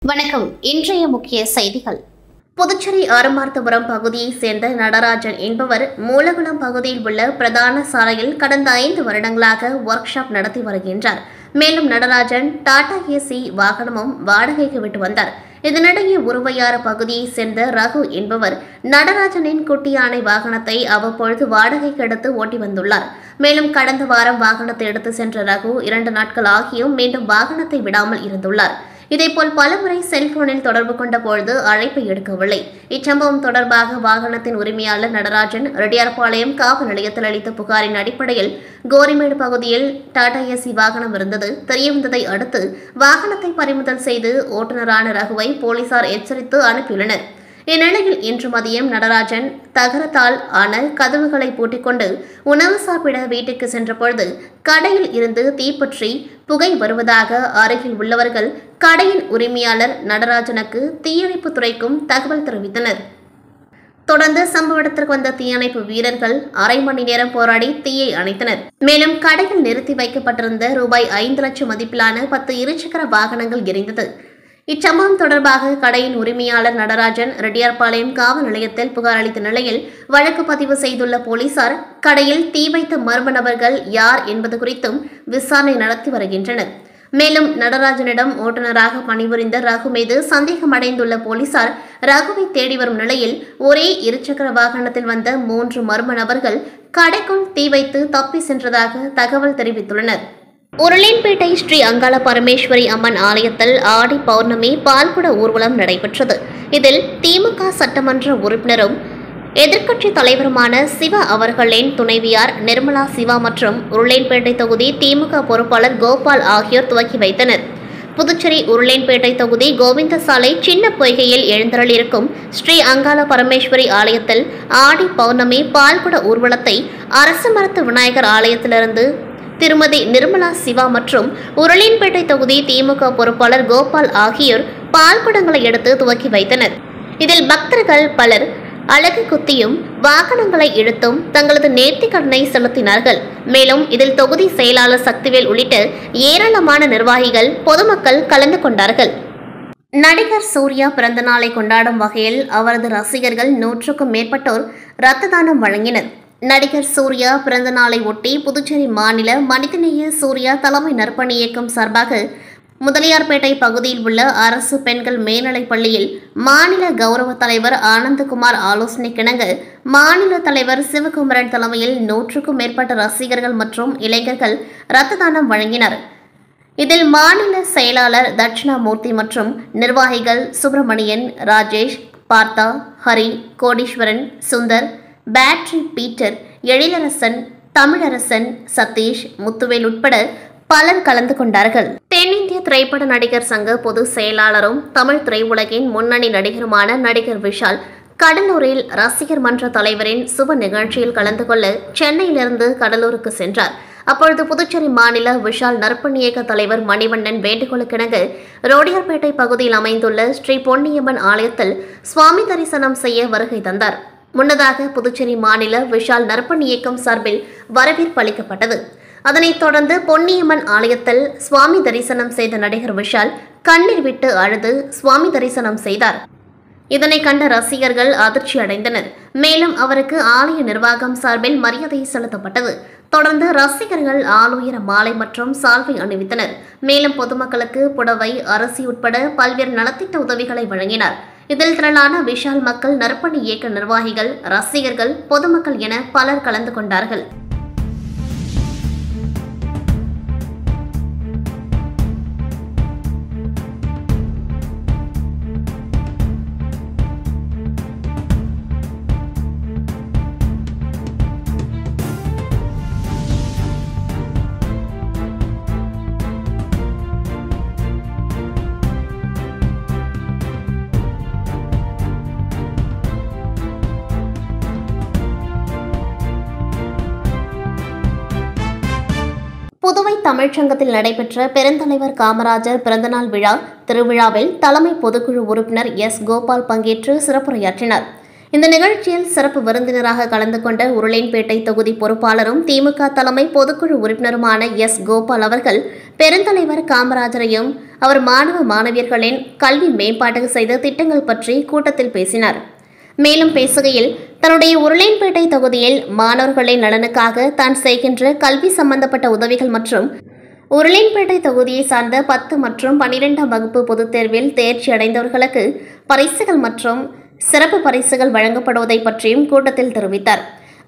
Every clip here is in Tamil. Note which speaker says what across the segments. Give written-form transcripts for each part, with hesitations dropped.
Speaker 1: வணக்கம். இன்றைய முக்கிய செய்திகள். புதுச்சேரி ஆரமார்த்தபுரம் பகுதியைச் சேர்ந்த நடராஜன் என்பவர் மூலகுளம் பகுதியில் உள்ள பிரதான சாலையில் கடந்த 5 வருடங்களாக ஒர்க் ஷாப் நடத்தி வருகின்றார். மேலும் நடராஜன் டாடா ஏசி வாகனமும் வாடகைக்கு விட்டு வந்தார். இதனிடையே உருவையாறு பகுதியைச் சேர்ந்த ரகு என்பவர் நடராஜனின் குட்டி யானை வாகனத்தை அவ்வப்பொழுது வாடகைக்கு எடுத்து ஓட்டி வந்துள்ளார். மேலும் கடந்த வாரம் வாகனத்தை எடுத்து சென்ற ரகு 2 நாட்கள் ஆகியும் மீண்டும் வாகனத்தை விடாமல் இருந்துள்ளார். இதேபோல் பலமுறை செல்போனில் தொடர்பு கொண்ட பொழுது அழைப்பை எடுக்கவில்லை. இச்சம்பவம் தொடர்பாக வாகனத்தின் உரிமையாளர் நடராஜன் ரெட்டியார்பாளையம் காவல் நிலையத்தில் அளித்த புகாரின் அடிப்படையில் கோரிமேடு பகுதியில் டாடா ஏசி வாகனம் இருந்தது தெரியவந்ததை அடுத்து வாகனத்தை பறிமுதல் செய்து ஓட்டுநரான ரகுவை போலீசார் எச்சரித்து அனுப்பியுள்ளனர். இந்நிலையில் இன்று மதியம் நடராஜன் தகரத்தால் ஆன கதவுகளை பூட்டிக்கொண்டு உணவு சாப்பிட வீட்டுக்கு சென்றபொழுது கடையில் இருந்து தீப்பற்றி புகை வருவதாக அருகில் உள்ளவர்கள் கடையின் உரிமையாளர் நடராஜனுக்கு தீயணைப்பு துறைக்கும் தகவல் தெரிவித்தனர். தொடர்ந்து சம்பவ இடத்திற்கு வந்த தீயணைப்பு வீரர்கள் அரை மணி நேரம் போராடி தீயை அணைத்தனர். மேலும் கடையில் நிறுத்தி வைக்கப்பட்டிருந்த ரூபாய் 5 லட்சம் மதிப்பிலான 10 இருசக்கர வாகனங்கள் எரிந்தது. இச்சம்பவம் தொடர்பாக கடையின் உரிமையாளர் நடராஜன் ரெட்டியார்பாளையம் காவல் நிலையத்தில் புகார் அளித்த நிலையில் வழக்கு பதிவு செய்துள்ள போலீசார் கடையில் தீ வைத்த மர்ம நபர்கள் யார் என்பது குறித்தும் விசாரணை நடத்தி வருகின்றனர். மேலும் நடராஜனிடம் ஓட்டுநராக பணிபுரிந்த ரகு மீது சந்தேகமடைந்துள்ள போலீசார் ரகுவை தேடி வரும் நிலையில் ஒரே இருசக்கர வாகனத்தில் வந்த 3 மர்ம நபர்கள் கடைக்குள் தீ வைத்து தப்பி சென்றதாக தகவல் தெரிவித்துள்ளனர். உருளையன்பேட்டை ஸ்ரீ அங்காள பரமேஸ்வரி அம்மன் ஆலயத்தில் ஆடி பௌர்ணமி பால்குட ஊர்வலம் நடைபெற்றது. இதில் திமுக சட்டமன்ற உறுப்பினரும் எதிர்க்கட்சித் தலைவருமான சிவா அவர்களின் துணைவியார் நிர்மலா சிவா மற்றும் உருளையன்பேட்டை தொகுதி திமுக பொறுப்பாளர் கோபால் ஆகியோர் துவக்கி வைத்தனர். புதுச்சேரி உருளையன்பேட்டை தொகுதி கோவிந்தசாலை சின்ன பொய்கையில் எழுந்தருளிருக்கும் ஸ்ரீ அங்காள பரமேஸ்வரி ஆலயத்தில் ஆடி பௌர்ணமி பால்குட ஊர்வலத்தை அரசு மரத்து விநாயகர் ஆலயத்திலிருந்து திருமதி நிர்மலா சிவா மற்றும் உருளையன்பேட்டை தொகுதி திமுக பொறுப்பாளர் கோபால் ஆகியோர் பால்குடங்களை எடுத்து துவக்கி வைத்தனர். இதில் பக்தர்கள் பலர் அலகு குத்தியும் வாகனங்களை இழுத்தும் தங்களது நேர்த்திக்கடனை செலுத்தினார்கள். மேலும் இதில் தொகுதி செயலாளர் சக்திவேல் உள்ளிட்ட ஏராளமான நிர்வாகிகள் பொதுமக்கள் கலந்து கொண்டார்கள். நடிகர் சூர்யா பிறந்த நாளை கொண்டாடும் வகையில் அவரது ரசிகர்கள் 100க்கும் மேற்பட்டோர் இரத்த தானம் வழங்கினர். நடிகர் சூர்யா பிறந்த நாளை ஒட்டி புதுச்சேரி மாநில மனிதநேய சூர்யா தலைமை நற்பணி இயக்கம் சார்பாக முதலியார்பேட்டை பகுதியில் உள்ள அரசு பெண்கள் மேல்நிலைப் பள்ளியில் மாநில கௌரவ தலைவர் ஆனந்தகுமார் ஆலோசனைக்கிணங்க மாநில தலைவர் சிவகுமரன் தலைமையில் 100க்கும் மேற்பட்ட ரசிகர்கள் மற்றும் இளைஞர்கள் இரத்த தானம் வழங்கினர். இதில் மாநில செயலாளர் தட்சிணாமூர்த்தி மற்றும் நிர்வாகிகள் சுப்பிரமணியன், ராஜேஷ், பார்த்தா, ஹரி, கோடீஸ்வரன், சுந்தர், பேட்டரி பீட்டர், எழிலரசன், தமிழரசன், சதீஷ், முத்துவேல் உட்பட பலர் கலந்து கொண்டார்கள். தென்னிந்திய திரைப்பட நடிகர் சங்க பொதுச் செயலாளரும் தமிழ் திரையுலகின் முன்னணி நடிகருமான நடிகர் விஷால் கடலூரில் ரசிகர் மன்ற தலைவரின் சுப நிகழ்ச்சியில் கலந்து கொள்ள சென்னையிலிருந்து கடலூருக்கு சென்றார். அப்பொழுது புதுச்சேரி மாநில விஷால் நற்பணி இயக்க தலைவர் மணிவண்ணன் வேண்டுகோளுக்கிணங்க ரோடியார்பேட்டை பகுதியில் அமைந்துள்ள ஸ்ரீ பொன்னியம்மன் ஆலயத்தில் சுவாமி தரிசனம் செய்ய வருகை தந்தார். முன்னதாக புதுச்சேரி மாநில விஷால் நற்பணி இயக்கம் சார்பில் வரவேற்பு அளிக்கப்பட்டது. அதனைத் தொடர்ந்து பொன்னியம்மன் ஆலயத்தில் சுவாமி தரிசனம் செய்த நடிகர் விஷால் கண்ணீர் விட்டு அழுது சுவாமி தரிசனம் செய்தார். இதனை கண்ட ரசிகர்கள் அதிர்ச்சி அடைந்தனர். மேலும் அவருக்கு ஆலய நிர்வாகம் சார்பில் மரியாதை செலுத்தப்பட்டது. தொடர்ந்து ரசிகர்கள் ஆளுயர மாலை மற்றும் சால்வை அணிவித்தனர். மேலும் பொதுமக்களுக்கு புடவை, அரிசி உட்பட பல்வேறு நலத்திட்ட உதவிகளை வழங்கினார். இதில் திரளான விஷால் மக்கள் நற்பணி இயக்க நிர்வாகிகள், ரசிகர்கள், பொதுமக்கள் என பலர் கலந்து கொண்டார்கள். புதுவை தமிழ்ச்சங்கத்தில் நடைபெற்ற பெருந்தலைவர் காமராஜர் பிறந்தநாள் விழா திருவிழாவில் தலைமை பொதுக்குழு உறுப்பினர் எஸ். கோபால் பங்கேற்று சிறப்புரையாற்றினார். இந்த நிகழ்ச்சியில் சிறப்பு விருந்தினராக கலந்து கொண்ட உருளையன்பேட்டை தொகுதி பொறுப்பாளரும் திமுக தலைமை பொதுக்குழு உறுப்பினருமான எஸ். கோபால் அவர்கள் பெருந்தலைவர் காமராஜரையும் அவர் மாணவ மாணவியர்களின் கல்வி மேம்பாட்டுக்கு செய்த திட்டங்கள் பற்றி கூட்டத்தில் பேசினார். மேலும் பேசுகையில், தன்னுடைய உருளையன்பேட்டை தொகுதியில் மாணவர்களின் நலனுக்காக தான் செய்கின்ற கல்வி சம்பந்தப்பட்ட உதவிகள் மற்றும் உருளையன்பேட்டை தொகுதியை சார்ந்த 10 மற்றும் 12ஆம் வகுப்பு பொதுத் தேர்வில் தேர்ச்சி அடைந்தவர்களுக்கு பரிசுகள் மற்றும் சிறப்பு பரிசுகள் வழங்கப்படுவதை பற்றியும் கூட்டத்தில் தெரிவித்தார்.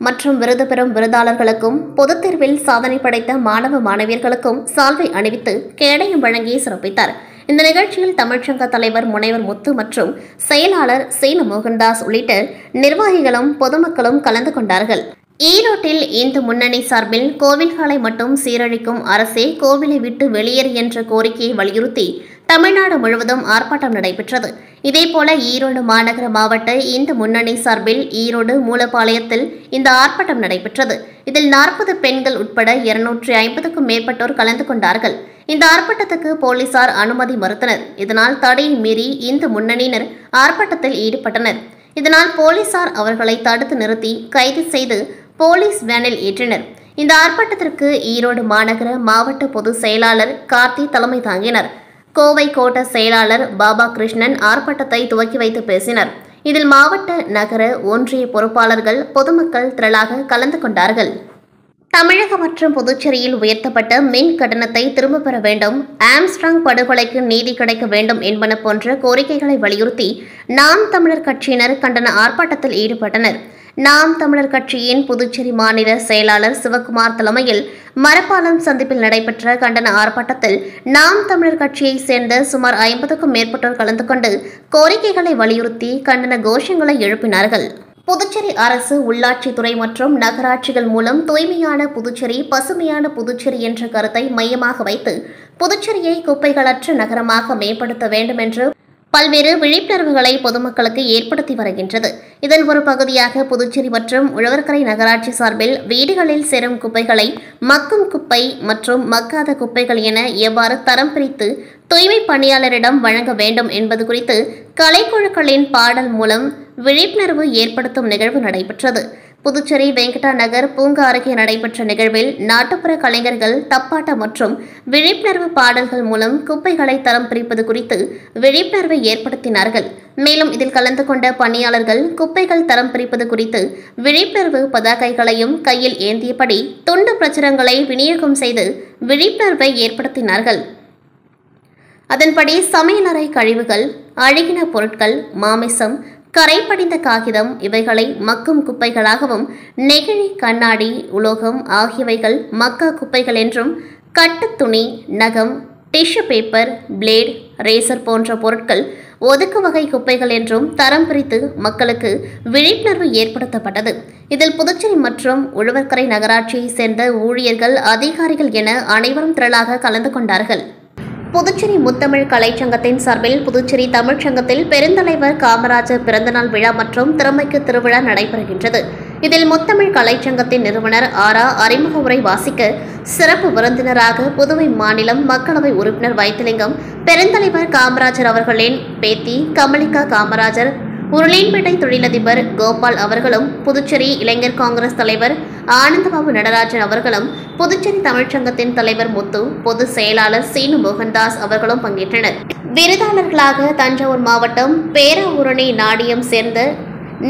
Speaker 1: மற்றும் விருது பெறும் விருதாளர்களுக்கும் பொதுத் தேர்வில் சாதனை படைத்த மாணவ மாணவியர்களுக்கும் சால்வை அணிவித்து கேடயம் வழங்கி சிறப்பித்தார். இந்த நிகழ்ச்சியில் தமிழ்ச்சங்க தலைவர் முனைவர் முத்து மற்றும் செயலாளர் சீன மோகன்தாஸ் உள்ளிட்ட நிர்வாகிகளும் பொதுமக்களும் கலந்து கொண்டார்கள். ஈரோட்டில் இந்து முன்னணி சார்பில் கோவில்களை மட்டும் சீரழிக்கும் அரசே கோவிலை விட்டு வெளியேறு என்ற கோரிக்கையை வலியுறுத்தி தமிழ்நாடு முழுவதும் ஆர்ப்பாட்டம் நடைபெற்றது. இதேபோல ஈரோடு மாநகர மாவட்ட இந்து முன்னணி சார்பில் ஈரோடு மூலப்பாளையத்தில் இந்த ஆர்ப்பாட்டம் நடைபெற்றது. இதில் 40 பெண்கள் உட்பட 250க்கும் மேற்பட்டோர் கலந்து கொண்டார்கள். இந்த ஆர்ப்பாட்டத்துக்கு போலீசார் அனுமதி மறுத்தனர். இதனால் தடையை மீறி இந்து முன்னணியினர் ஆர்ப்பாட்டத்தில் ஈடுபட்டனர். இதனால் போலீசார் அவர்களை தடுத்து நிறுத்தி கைது செய்து போலீஸ் வேனில் ஏற்றினர். இந்த ஆர்ப்பாட்டத்திற்கு ஈரோடு மாநகர மாவட்ட பொதுச் செயலாளர் கார்த்தி தலைமை தாங்கினர். கோவை கோட்ட செயலாளர் பாபா கிருஷ்ணன் ஆர்ப்பாட்டத்தை துவக்கி வைத்து பேசினர். இதில் மாவட்ட, நகர, ஒன்றிய பொறுப்பாளர்கள், பொதுமக்கள் திரளாக கலந்து கொண்டார்கள். தமிழகம் மற்றும் புதுச்சேரியில் உயர்த்தப்பட்ட மின் கட்டணத்தை திரும்பப் பெற வேண்டும், ஆம்ஸ்ட்ராங் படுகொலைக்கு நீதி கிடைக்க வேண்டும் என்பன போன்ற கோரிக்கைகளை வலியுறுத்தி நாம் தமிழர் கட்சியினர் கண்டன ஆர்ப்பாட்டத்தில் ஈடுபட்டனர். நாம் தமிழர் கட்சியின் புதுச்சேரி மாநில செயலாளர் சிவக்குமார் தலைமையில் மரப்பாலம் சந்திப்பில் நடைபெற்ற கண்டன ஆர்ப்பாட்டத்தில் நாம் தமிழர் கட்சியைச் சேர்ந்த சுமார் 50க்கும் மேற்பட்டோர் கலந்து கொண்டு கோரிக்கைகளை வலியுறுத்தி கண்டன கோஷங்களை எழுப்பினார்கள். புதுச்சேரி அரசு உள்ளாட்சித்துறை மற்றும் நகராட்சிகள் மூலம் தூய்மையான புதுச்சேரி, பசுமையான புதுச்சேரி என்ற கருத்தை மையமாக வைத்து புதுச்சேரியை குப்பைகளற்ற நகரமாக மேம்படுத்த வேண்டும் என்று பல்வேறு விழிப்புணர்வுகளை பொதுமக்களுக்கு ஏற்படுத்தி வருகின்றது. இதன் ஒரு பகுதியாக புதுச்சேரி மற்றும் உழவர்கரை நகராட்சி சார்பில் வீடுகளில் சேரும் குப்பைகளை மக்கும் குப்பை மற்றும் மக்காத குப்பைகள் என எவ்வாறு தரம் பிரித்து தூய்மை பணியாளரிடம் வழங்க வேண்டும் என்பது குறித்து கலைக்குழுக்களின் பாடல் மூலம் விழிப்புணர்வு ஏற்படுத்தும் நிகழ்வு நடைபெற்றது. புதுச்சேரி வெங்கடா நகர் பூங்கா அருகே நடைபெற்ற நிகழ்வில் நாட்டுப்புற கலைஞர்கள் தப்பாட்டம் மற்றும் விழிப்புணர்வு பாடல்கள் மூலம் குப்பைகளை தரம் பிரிப்பது குறித்து விழிப்புணர்வை ஏற்படுத்தினார்கள். மேலும் இதில் கலந்து கொண்ட பணியாளர்கள் குப்பைகள் தரம் பிரிப்பது குறித்து விழிப்புணர்வு பதாகைகளையும் கையில் ஏந்தியபடி துண்டு பிரச்சுரங்களை விநியோகம் செய்து விழிப்புணர்வை ஏற்படுத்தினார்கள். அதன்படி சமையலறை கழிவுகள், அழுகின பொருட்கள், மாமிசம், கரைப்படிந்த காகிதம் இவைகளை மக்கும் குப்பைகளாகவும், நெகிழி, கண்ணாடி, உலோகம் ஆகியவைகள் மக்கா குப்பைகள் என்றும், கட்டு துணி, நகம், டிஷ்யூ பேப்பர், பிளேட், ரேசர் போன்ற பொருட்கள் ஒதுக்கு வகை குப்பைகள் என்றும் தரம் பிரித்து மக்களுக்கு விழிப்புணர்வு ஏற்படுத்தப்பட்டது. இதில் புதுச்சேரி மற்றும் உழவர்கரை நகராட்சியை சேர்ந்த ஊழியர்கள், அதிகாரிகள் என அனைவரும் திரளாக கலந்து கொண்டார்கள். புதுச்சேரி முத்தமிழ் கலைச்சங்கத்தின் சார்பில் புதுச்சேரி தமிழ்ச்சங்கத்தில் பெருந்தலைவர் காமராஜர் பிறந்தநாள் விழா மற்றும் திறமைக்கு திருவிழா நடைபெறுகின்றது. இதில் முத்தமிழ் கலைச்சங்கத்தின் நிறுவனர் ஆரா அறிமுக உரை வாசிக்க சிறப்பு விருந்தினராக புதுவை மாநிலம் மக்களவை உறுப்பினர் வைத்திலிங்கம், பெருந்தலைவர் காமராஜர் அவர்களின் பேத்தி கமலிகா காமராஜர், உருளையன்பேட்டை தொழிலதிபர் கோபால் அவர்களும், புதுச்சேரி இளைஞர் காங்கிரஸ் தலைவர் ஆனந்தபாபு நடராஜன் அவர்களும், புதுச்சேரி தமிழ்ச்சங்கத்தின் தலைவர் முத்து, பொதுச் செயலாளர் சீனு மோகன்தாஸ் அவர்களும் பங்கேற்றனர். விருதாளர்களாக தஞ்சாவூர் மாவட்டம் பேராவூரணி நாடியம் சேர்ந்த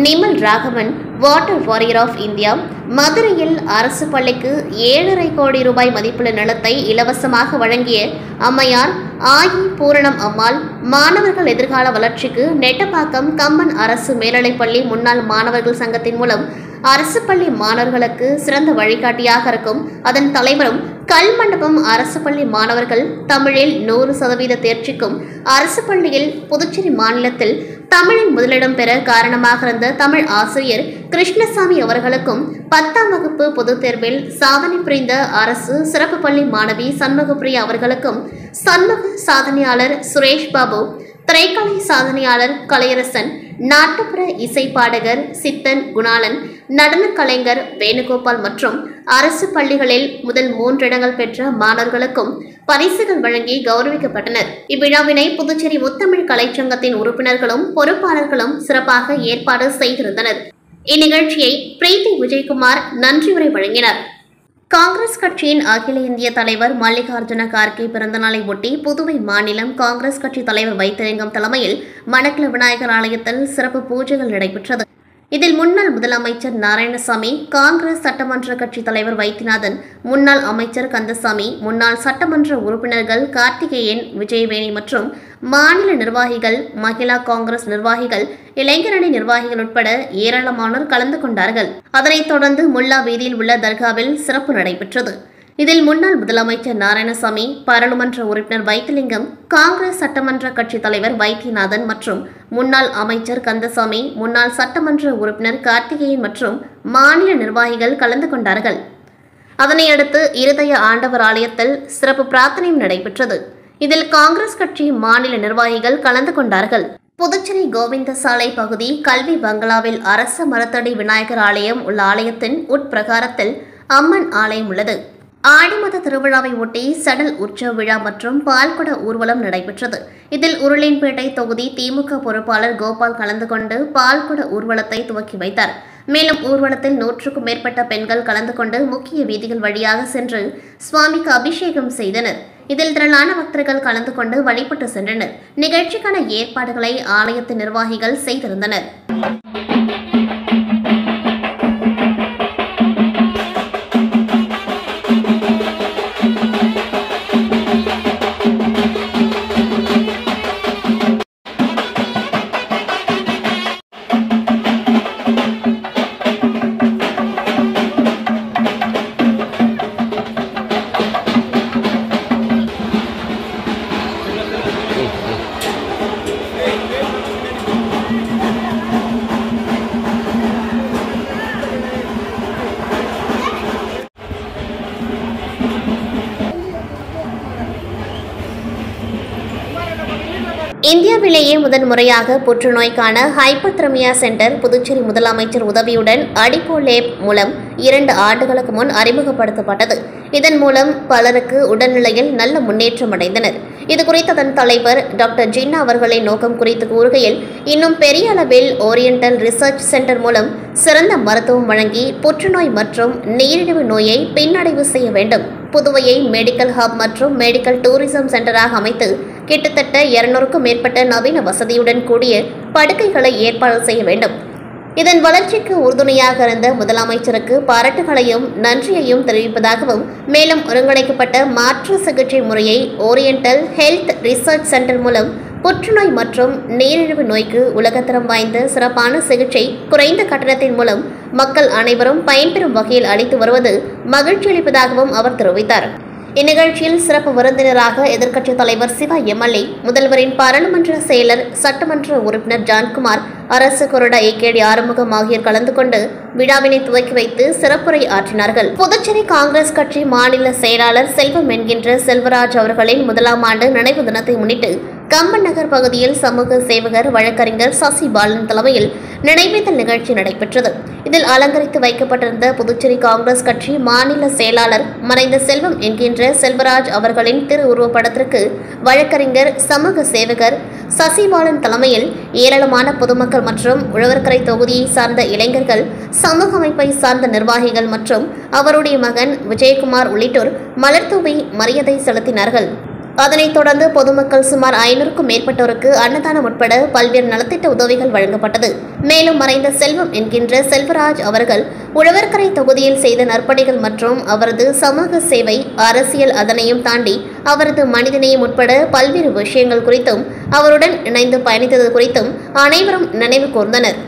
Speaker 1: Nimal Raghavan, water warrior of India, மதுரையில் அரசு பள்ளிக்கு 7.5 கோடி ரூபாய் மதிப்புள்ள நிலத்தை இலவசமாக வழங்கிய அம்மையார் ஆயி பூரணம் அம்மாள், மாணவர்கள் எதிர்கால வளர்ச்சிக்கு நெட்டப்பாக்கம் கம்மன் அரசு மேல்நிலைப்பள்ளி முன்னாள் மாணவர்கள் சங்கத்தின் மூலம் அரசு பள்ளி மாணவர்களுக்கு சிறந்த வழிகாட்டியாக இருக்கும் அதன் தலைவரும், கல்மண்டபம் அரசு பள்ளி மாணவர்கள் தமிழில் 100% தேர்ச்சிக்கும், அரசு பள்ளியில் புதுச்சேரி மாநிலத்தில் தமிழில் முதலிடம் பெற காரணமாக இருந்த தமிழ் ஆசிரியர் கிருஷ்ணசாமி அவர்களுக்கும், 10ஆம் வகுப்பு பொதுத் தேர்வில் சாதனை புரிந்த அரசு சிறப்பு பள்ளி மாணவி சண்முகப்பிரியா அவர்களுக்கும், சண்முக சாதனையாளர் சுரேஷ் பாபு, திரைக்கலை சாதனையாளர் கலையரசன், நாட்டுப்புற இசை பாடகர் சித்தன் குணாளன், நடன கலைஞர் வேணுகோபால் மற்றும் அரசு பள்ளிகளில் முதல் 3 இடங்கள் பெற்ற மாணவர்களுக்கும் பரிசுகள் வழங்கி கௌரவிக்கப்பட்டனர். இவ்விழாவினை புதுச்சேரி முத்தமிழ் கலைச்சங்கத்தின் உறுப்பினர்களும் பொறுப்பாளர்களும் சிறப்பாக ஏற்பாடு செய்திருந்தனர். இந்நிகழ்ச்சியை பிரீத்தி விஜயகுமார் நன்றியுரை வழங்கினார். காங்கிரஸ் கட்சியின் அகில இந்திய தலைவர் மல்லிகார்ஜுன கார்கே பிறந்தநாளை ஒட்டி புதுவை மாநிலம் காங்கிரஸ் கட்சி தலைவர் வைத்திலிங்கம் தலைமையில் மணக்குள விநாயகர் ஆலயத்தில் சிறப்பு பூஜைகள் நடைபெற்றது. இதில் முன்னாள் முதலமைச்சர் நாராயணசாமி, காங்கிரஸ் சட்டமன்ற கட்சி தலைவர் வைத்தியநாதன், முன்னாள் அமைச்சர் கந்தசாமி, முன்னாள் சட்டமன்ற உறுப்பினர்கள் கார்த்திகேயன், விஜயவேணி மற்றும் மாநில நிர்வாகிகள், மகிழா காங்கிரஸ் நிர்வாகிகள், இளைஞரணி நிர்வாகிகள் உட்பட ஏராளமானோர் கலந்து கொண்டார்கள். அதனைத் தொடர்ந்து முல்லா வீதியில் உள்ள தர்காவில் சிறப்பு நடைபெற்றது. இதில் முன்னாள் முதலமைச்சர் நாராயணசாமி, பாராளுமன்ற உறுப்பினர் வைத்திலிங்கம், காங்கிரஸ் சட்டமன்ற கட்சி தலைவர் வைத்தியநாதன் மற்றும் முன்னாள் அமைச்சர் கந்தசாமி, முன்னாள் சட்டமன்ற உறுப்பினர் கார்த்திகேயன் மற்றும் மாநில நிர்வாகிகள் கலந்து கொண்டார்கள். அதனையடுத்து இருதய ஆண்டவர் ஆலயத்தில் சிறப்பு பிரார்த்தனையும் நடைபெற்றது. இதில் காங்கிரஸ் கட்சி மாநில நிர்வாகிகள் கலந்து கொண்டார்கள். புதுச்சேரி கோவிந்த சாலை பகுதி கல்வி பங்களாவில் அரச மரத்தடி விநாயகர் ஆலயம் உள்ள ஆலயத்தின் உட்பிரகாரத்தில் அம்மன் ஆலயம் உள்ளது. ஆடி மாத திருவிழாவை ஒட்டி சடல் உற்சவ விழா மற்றும் பால்குட ஊர்வலம் நடைபெற்றது. இதில் உருளையன்பேட்டை தொகுதி திமுக பொறுப்பாளர் கோபால் கலந்து கொண்டு பால்குட ஊர்வலத்தை துவக்கி வைத்தார். மேலும் ஊர்வலத்தில் 100க்கும் மேற்பட்ட பெண்கள் கலந்து கொண்டு முக்கிய வீதிகள் வழியாக சென்று சுவாமிக்கு அபிஷேகம் செய்தனர். இதில் திரளான பக்தர்கள் கலந்து கொண்டு வழிபட்டு சென்றனர். நிகழ்ச்சிக்கான ஏற்பாடுகளை ஆலயத்தின் நிர்வாகிகள் செய்திருந்தனர். இந்தியாவிலேயே முதன்முறையாக புற்றுநோய்க்கான ஹைப்பர்தெர்மியா சென்டர் புதுச்சேரி முதலமைச்சர் உதவியுடன் அடிப்போ லேப் மூலம் 2 ஆண்டுகளுக்கு முன் அறிமுகப்படுத்தப்பட்டது. இதன் மூலம் பலருக்கு உடல்நிலையில் நல்ல முன்னேற்றம் அடைந்தனர். இதுகுறித்து அதன் தலைவர் டாக்டர் ஜின்னா அவர்களின் நோக்கம் குறித்து கூறுகையில், இன்னும் பெரிய அளவில் ஓரியண்டல் ரிசர்ச் சென்டர் மூலம் சிறந்த மருத்துவம் வழங்கி புற்றுநோய் மற்றும் நீரிழிவு நோயை பின்னடைவு செய்ய வேண்டும். புதுவையை மெடிக்கல் ஹப் மற்றும் மெடிக்கல் டூரிசம் சென்டராக அமைத்து கிட்டத்தட்ட 200க்கும் மேற்பட்ட நவீன வசதியுடன் கூடிய படுக்கைகளை ஏற்பாடு செய்ய வேண்டும். இதன் வளர்ச்சிக்கு உறுதுணையாக இருந்த முதலமைச்சருக்கு பாராட்டுகளையும் நன்றியையும் தெரிவிப்பதாகவும், மேலும் ஒருங்கிணைக்கப்பட்ட மாற்று சிகிச்சை முறையை ஓரியண்டல் ஹெல்த் ரிசர்ச் சென்டர் மூலம் புற்றுநோய் மற்றும் நீரிழிவு நோய்க்கு உலகத்தரம் வாய்ந்த சிறப்பான சிகிச்சை குறைந்த கட்டணத்தின் மூலம் மக்கள் அனைவரும் பயன்பெறும் வகையில் அளித்து வருவது மகிழ்ச்சி அளிப்பதாகவும் அவர் தெரிவித்தார். இந்நிகழ்ச்சியில் சிறப்பு விருந்தினராக எதிர்க்கட்சித் தலைவர் சிவா எம்எல்ஏ, முதல்வரின் பாராளுமன்ற செயலர், சட்டமன்ற உறுப்பினர் ஜான்குமார், அரசு கொறடா ஏகேடி ஆறுமுகம் ஆகியோர் கலந்து கொண்டு விழாவினை துவக்கி வைத்து சிறப்புரை ஆற்றினார்கள். புதுச்சேரி காங்கிரஸ் கட்சி மாநில செயலாளர் செல்வம் என்கின்ற செல்வராஜ் அவர்களின் 1ஆம் ஆண்டு நினைவு தினத்தை முன்னிட்டு கம்பன் நகர் பகுதியில் சமூக சேவகர் வழக்கறிஞர் சசி பாலன் தலைமையில் நினைவேந்தல் நிகழ்ச்சி நடைபெற்றது. இதில் அலங்கரித்து வைக்கப்பட்டிருந்த புதுச்சேரி காங்கிரஸ் கட்சி மாநில செயலாளர் மறைந்த செல்வம் என்கின்ற செல்வராஜ் அவர்களின் திருவுருவப்படத்திற்கு வழக்கறிஞர் சமூக சேவகர் சசிபாலன் தலைமையில் ஏராளமான பொதுமக்கள் மற்றும் உழவர்கரை தொகுதியை சார்ந்த இளைஞர்கள், சமூக அமைப்பை சார்ந்த நிர்வாகிகள் மற்றும் அவருடைய மகன் விஜயகுமார் உள்ளிட்டோர் மலர்தூவி மரியாதை செலுத்தினார்கள். அதனைத் தொடர்ந்து பொதுமக்கள் சுமார் 500க்கும் மேற்பட்டோருக்கு அன்னதானம் உட்பட பல்வேறு நலத்திட்ட உதவிகள் வழங்கப்பட்டது. மேலும் மறைந்த செல்வம் என்கின்ற செல்வராஜ் அவர்கள் உழவர்கரை தொகுதியில் செய்த நற்பணிகள் மற்றும் அவரது சமூக சேவை, அரசியல், அதனையும் தாண்டி அவரது மனிதநேயம் உட்பட பல்வேறு விஷயங்கள் குறித்தும் அவருடன் இணைந்து பயணித்தது குறித்தும் அனைவரும் நினைவு கூர்ந்தனர்.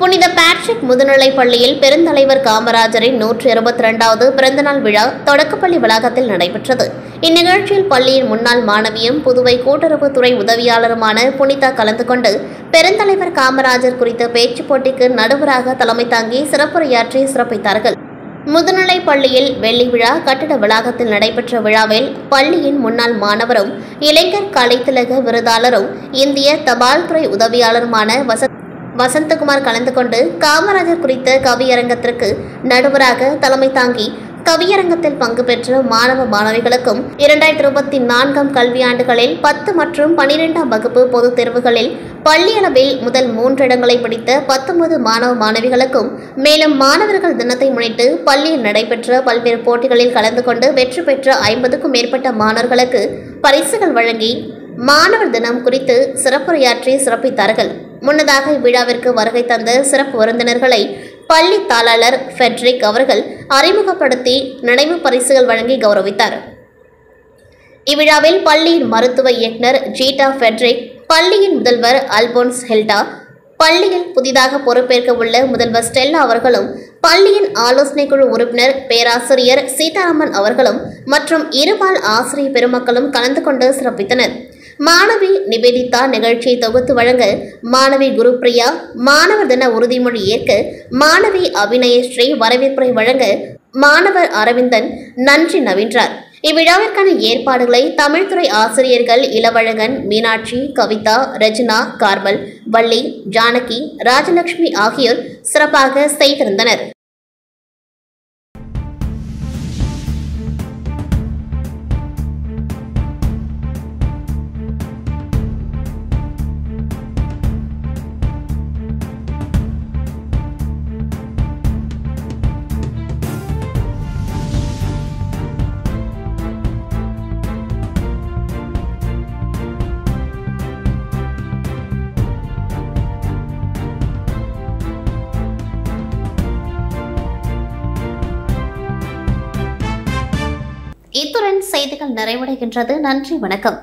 Speaker 1: புனித பேட்ரிக் முதுநிலைப் பள்ளியில் பெருந்தலைவர் காமராஜரின் 122வது பிறந்தநாள் விழா தொடக்கப்பள்ளி வளாகத்தில் நடைபெற்றது. இந்நிகழ்ச்சியில் பள்ளியின் முன்னாள் மாணவியும் புதுவை கூட்டுறவுத்துறை உதவியாளருமான புனிதா கலந்து கொண்டு பெருந்தலைவர் காமராஜர் குறித்த பேச்சுப் போட்டிக்கு நடுவராக தலைமை தாங்கி சிறப்புரையாற்றி சிறப்பித்தார்கள். முதுநிலை பள்ளியில் வெள்ளி விழா கட்டட வளாகத்தில் நடைபெற்ற விழாவில் பள்ளியின் முன்னாள் மாணவரும் இளைஞர் கலைத்திலக விருதாளரும் இந்திய தபால் துறை உதவியாளருமான வசந்தகுமார் கலந்து கொண்டு காமராஜர் குறித்த கவியரங்கத்திற்கு நடுவராக தலைமை தாங்கி கவியரங்கத்தில் பங்கு பெற்ற மாணவ மாணவிகளுக்கும் 2024 கல்வியாண்டுகளில் 10 மற்றும் 12ஆம் வகுப்பு பொதுத் தேர்வுகளில் பள்ளி அளவில் முதல் 3 இடங்களை பிடித்த 19 மாணவ மாணவிகளுக்கும் மேலும் மாணவர்கள் தினத்தை முன்னிட்டு பள்ளியில் நடைபெற்ற பல்வேறு போட்டிகளில் கலந்து கொண்டு வெற்றி பெற்ற 50க்கும் மேற்பட்ட மாணவர்களுக்கு பரிசுகள் வழங்கி மாணவர் தினம் குறித்து சிறப்புரையாற்றி சிறப்பித்தார்கள். முன்னதாக இவ்விழாவிற்கு வருகை தந்த சிறப்பு விருந்தினர்களை பள்ளி தாளாளர் ஃபெட்ரிக் அவர்கள் அறிமுகப்படுத்தி நினைவு பரிசுகள் வழங்கி கௌரவித்தார். இவ்விழாவில் பள்ளியின் மருத்துவ இயக்குனர் ஜீட்டா ஃபெட்ரிக், பள்ளியின் முதல்வர் அல்போன்ஸ் ஹெல்டா, பள்ளியில் புதிதாக பொறுப்பேற்க உள்ள முதல்வர் ஸ்டெல்லா அவர்களும், பள்ளியின் ஆலோசனை குழு உறுப்பினர் பேராசிரியர் சீதாராமன் அவர்களும் மற்றும் இருபால் ஆசிரியர் பெருமக்களும் கலந்து கொண்டு சிறப்பித்தனர். மாணவி நிவேதிதா நிகழ்ச்சியை தொகுத்து வழங்க, மாணவி குருப்பிரியா மாணவர் தின உறுதிமொழி ஏற்க, மாணவி அபிநயஸ்ரீ வரவேற்புரை வழங்க, மாணவர் அரவிந்தன் நன்றி நவின்றார். இவ்விழாவிற்கான ஏற்பாடுகளை தமிழ்துறை ஆசிரியர்கள் இளவழகன், மீனாட்சி, கவிதா, ரஜினா, கார்மல், வள்ளி, ஜானகி, ராஜலட்சுமி ஆகியோர் சிறப்பாக செய்திருந்தனர். இத்துடன் செய்திகள் நிறைவடைகின்றது. நன்றி, வணக்கம்.